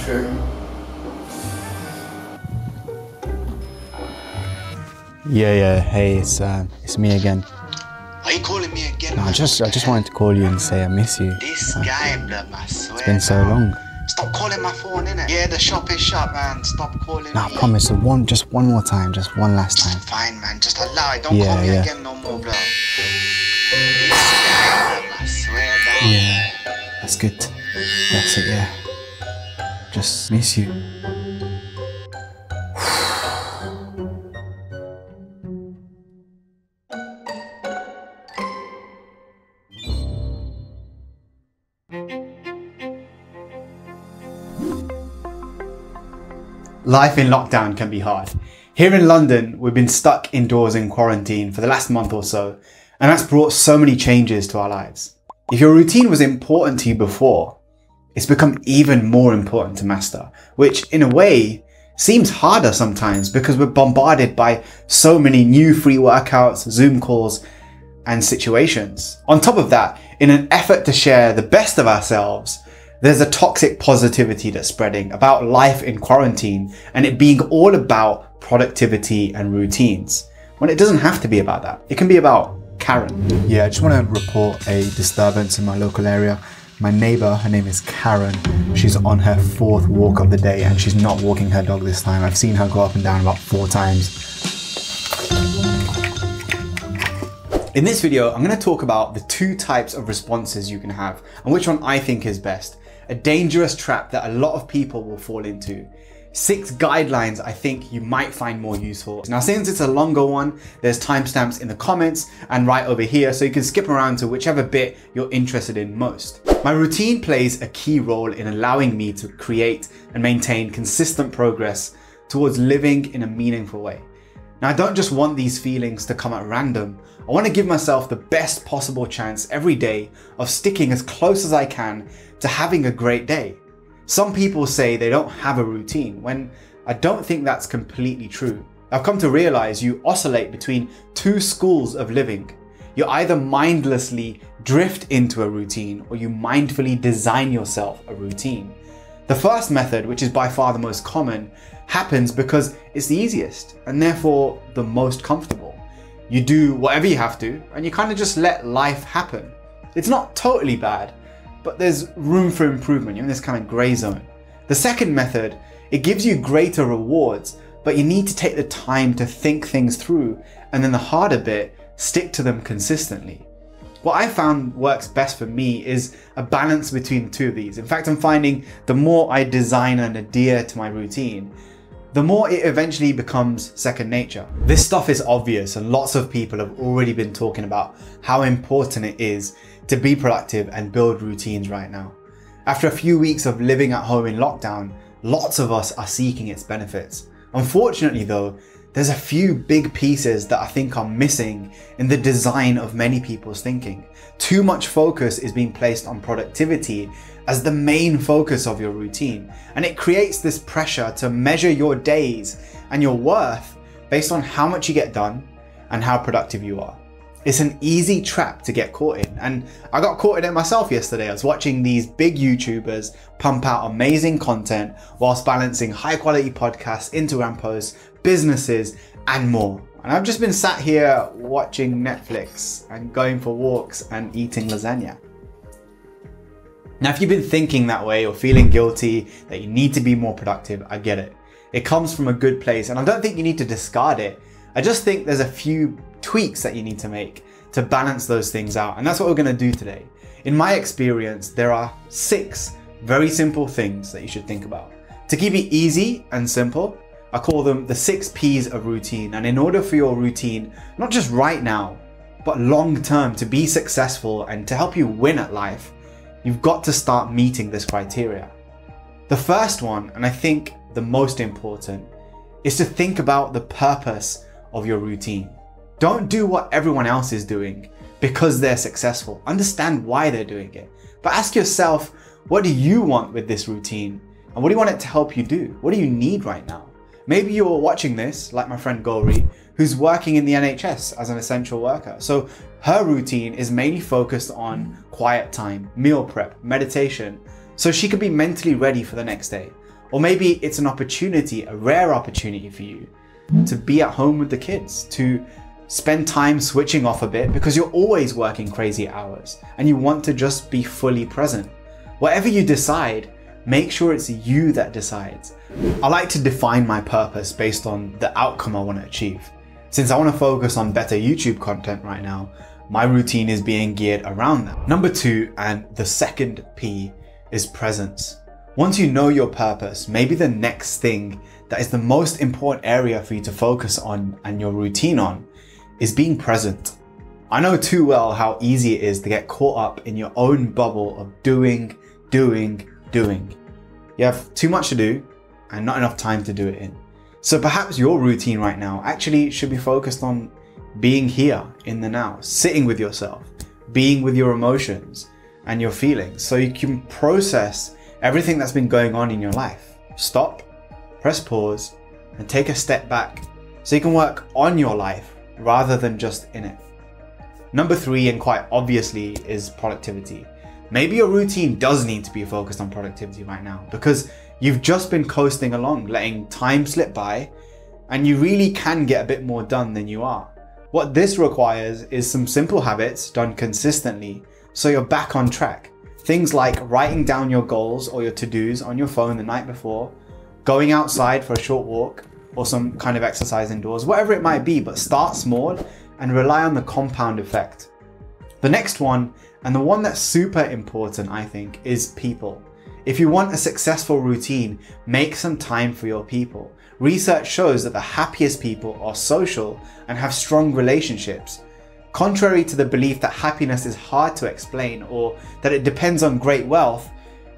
True. Yeah. Hey, it's me again. Are you calling me again? No, I just wanted to call you and say I miss you. This guy, blood, I swear. It's been so long. Stop calling my phone, innit? Yeah, the shop is shut, man. Stop calling No, me. I promise. Just one more time. Just one last time. Fine, man. Just allow it. Don't call me again no more, bro. This guy, blood, I swear down. Yeah, that's good. That's it, yeah. Just miss you. Life in lockdown can be hard. Here in London, we've been stuck indoors in quarantine for the last month or so, and that's brought so many changes to our lives. If your routine was important to you before, it's become even more important to master, which in a way seems harder sometimes because we're bombarded by so many new free workouts, Zoom calls, and situations. On top of that, in an effort to share the best of ourselves, there's a toxic positivity that's spreading about life in quarantine and it being all about productivity and routines, when it doesn't have to be about that. It can be about Karen. Yeah, I just want to report a disturbance in my local area. My neighbor, her name is Karen. She's on her 4th walk of the day and she's not walking her dog this time. I've seen her go up and down about 4 times. In this video, I'm going to talk about the 2 types of responses you can have and which one I think is best. A dangerous trap that a lot of people will fall into. 6 guidelines I think you might find more useful. Now, since it's a longer one, there's timestamps in the comments and right over here, so you can skip around to whichever bit you're interested in most. My routine plays a key role in allowing me to create and maintain consistent progress towards living in a meaningful way. Now, I don't just want these feelings to come at random. I want to give myself the best possible chance every day of sticking as close as I can to having a great day. Some people say they don't have a routine, when I don't think that's completely true. I've come to realize you oscillate between 2 schools of living. You either mindlessly drift into a routine or you mindfully design yourself a routine. The first method, which is by far the most common, happens because it's the easiest and therefore the most comfortable. You do whatever you have to and you kind of just let life happen. It's not totally bad, but there's room for improvement. You're in this kind of gray zone. The second method, it gives you greater rewards, but you need to take the time to think things through, and then the harder bit, stick to them consistently. What I found works best for me is a balance between the 2 of these. In fact, I'm finding the more I design and adhere to my routine, the more it eventually becomes second nature. This stuff is obvious and lots of people have already been talking about how important it is to be productive and build routines right now. After a few weeks of living at home in lockdown, lots of us are seeking its benefits. Unfortunately though, there's a few big pieces that I think are missing in the design of many people's thinking. Too much focus is being placed on productivity as the main focus of your routine, and it creates this pressure to measure your days and your worth based on how much you get done and how productive you are. It's an easy trap to get caught in, and I got caught in it myself yesterday. I was watching these big YouTubers pump out amazing content whilst balancing high quality podcasts, Instagram posts, businesses, and more. And I've just been sat here watching Netflix and going for walks and eating lasagna. Now, if you've been thinking that way or feeling guilty that you need to be more productive, I get it. It comes from a good place, and I don't think you need to discard it. I just think there's a few tweaks that you need to make to balance those things out, and that's what we're going to do today. In my experience, there are 6 very simple things that you should think about. To keep it easy and simple, I call them the 6 P's of routine. And in order for your routine, not just right now, but long term, to be successful and to help you win at life, you've got to start meeting this criteria. The first one, and I think the most important, is to think about the purpose of your routine. Don't do what everyone else is doing because they're successful. Understand why they're doing it. But ask yourself, what do you want with this routine? And what do you want it to help you do? What do you need right now? Maybe you're watching this, like my friend Gauri, who's working in the NHS as an essential worker. So her routine is mainly focused on quiet time, meal prep, meditation, so she could be mentally ready for the next day. Or maybe it's an opportunity, a rare opportunity for you to be at home with the kids, to spend time switching off a bit because you're always working crazy hours and you want to just be fully present. Whatever you decide, make sure it's you that decides. I like to define my purpose based on the outcome I want to achieve. Since I want to focus on better YouTube content right now, my routine is being geared around that. Number 2, and the second P, is presence. Once you know your purpose, maybe the next thing that is the most important area for you to focus on and your routine on is being present. I know too well how easy it is to get caught up in your own bubble of doing. You have too much to do and not enough time to do it in. So perhaps your routine right now actually should be focused on being here in the now, sitting with yourself, being with your emotions and your feelings so you can process everything that's been going on in your life. Stop, press pause, and take a step back so you can work on your life rather than just in it. Number 3, and quite obviously, is productivity. Maybe your routine does need to be focused on productivity right now because you've just been coasting along, letting time slip by, and you really can get a bit more done than you are. What this requires is some simple habits done consistently so you're back on track. Things like writing down your goals or your to-dos on your phone the night before, going outside for a short walk or some kind of exercise indoors, whatever it might be, but start small and rely on the compound effect. The next one, and the one that's super important, I think, is people. If you want a successful routine, make some time for your people. Research shows that the happiest people are social and have strong relationships. Contrary to the belief that happiness is hard to explain or that it depends on great wealth,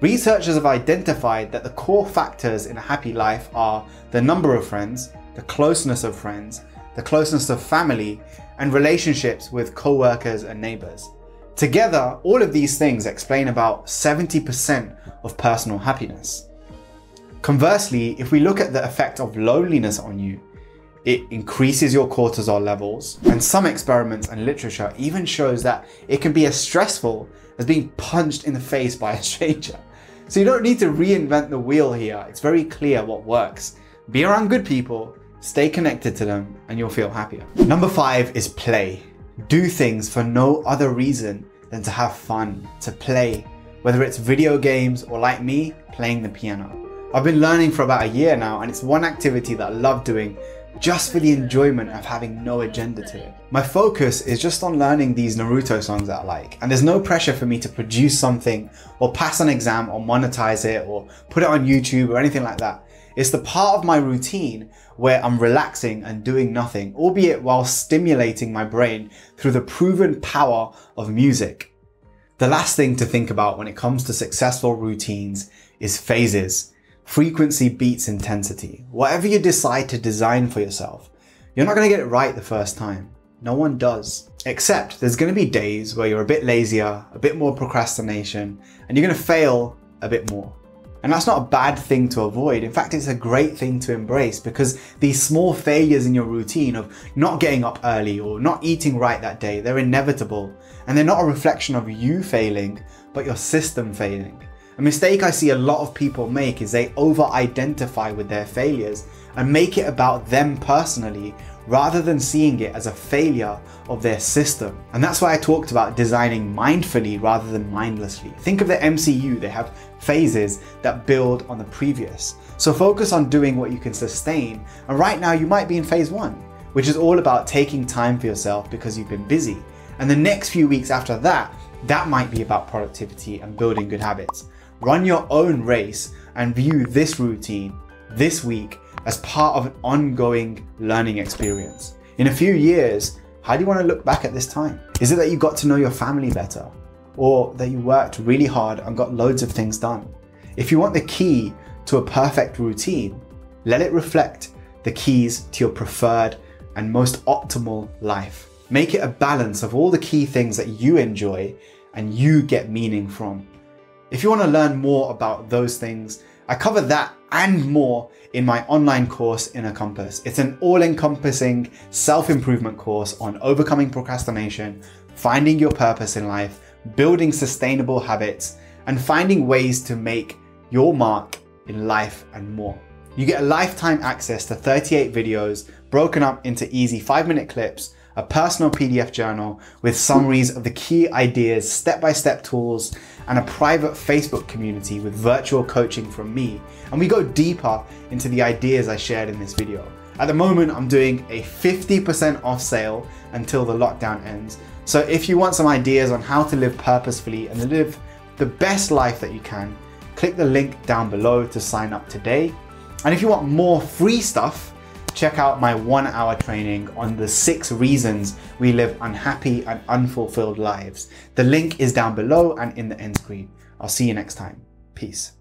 researchers have identified that the core factors in a happy life are the number of friends, the closeness of friends, the closeness of family, and relationships with co-workers and neighbors. Together, all of these things explain about 70% of personal happiness. Conversely, if we look at the effect of loneliness on you, it increases your cortisol levels, and some experiments and literature even shows that it can be as stressful as being punched in the face by a stranger. So you don't need to reinvent the wheel here. It's very clear what works. Be around good people, stay connected to them, and you'll feel happier. Number 5 is play. Do things for no other reason than to have fun, to play, whether it's video games or, like me, playing the piano. I've been learning for about a year now, and it's one activity that I love doing just for the enjoyment of having no agenda to it. My focus is just on learning these Naruto songs that I like, and there's no pressure for me to produce something or pass an exam or monetize it or put it on YouTube or anything like that. It's the part of my routine where I'm relaxing and doing nothing, albeit while stimulating my brain through the proven power of music. The last thing to think about when it comes to successful routines is phases. Frequency beats intensity. Whatever you decide to design for yourself, you're not going to get it right the first time. No one does. Except there's going to be days where you're a bit lazier, a bit more procrastination, and you're going to fail a bit more. And that's not a bad thing to avoid. In fact, it's a great thing to embrace because these small failures in your routine of not getting up early or not eating right that day, they're inevitable. And they're not a reflection of you failing, but your system failing. A mistake I see a lot of people make is they over-identify with their failures and make it about them personally rather than seeing it as a failure of their system. And that's why I talked about designing mindfully rather than mindlessly. Think of the MCU, they have phases that build on the previous. So focus on doing what you can sustain. And right now you might be in phase 1, which is all about taking time for yourself because you've been busy. And the next few weeks after that, that might be about productivity and building good habits. Run your own race and view this routine, this week, as part of an ongoing learning experience. In a few years, how do you want to look back at this time? Is it that you got to know your family better? Or that you worked really hard and got loads of things done? If you want the key to a perfect routine, let it reflect the keys to your preferred and most optimal life. Make it a balance of all the key things that you enjoy and you get meaning from. If you want to learn more about those things, I cover that and more in my online course, Inner Compass. It's an all-encompassing self-improvement course on overcoming procrastination, finding your purpose in life, building sustainable habits, and finding ways to make your mark in life and more. You get a lifetime access to 38 videos broken up into easy 5-minute clips, a personal PDF journal with summaries of the key ideas, step-by-step tools, and a private Facebook community with virtual coaching from me. And we go deeper into the ideas I shared in this video. At the moment, I'm doing a 50% off sale until the lockdown ends. So if you want some ideas on how to live purposefully and live the best life that you can, click the link down below to sign up today. And if you want more free stuff, check out my 1-hour training on the 6 reasons we live unhappy and unfulfilled lives. The link is down below and in the end screen. I'll see you next time. Peace.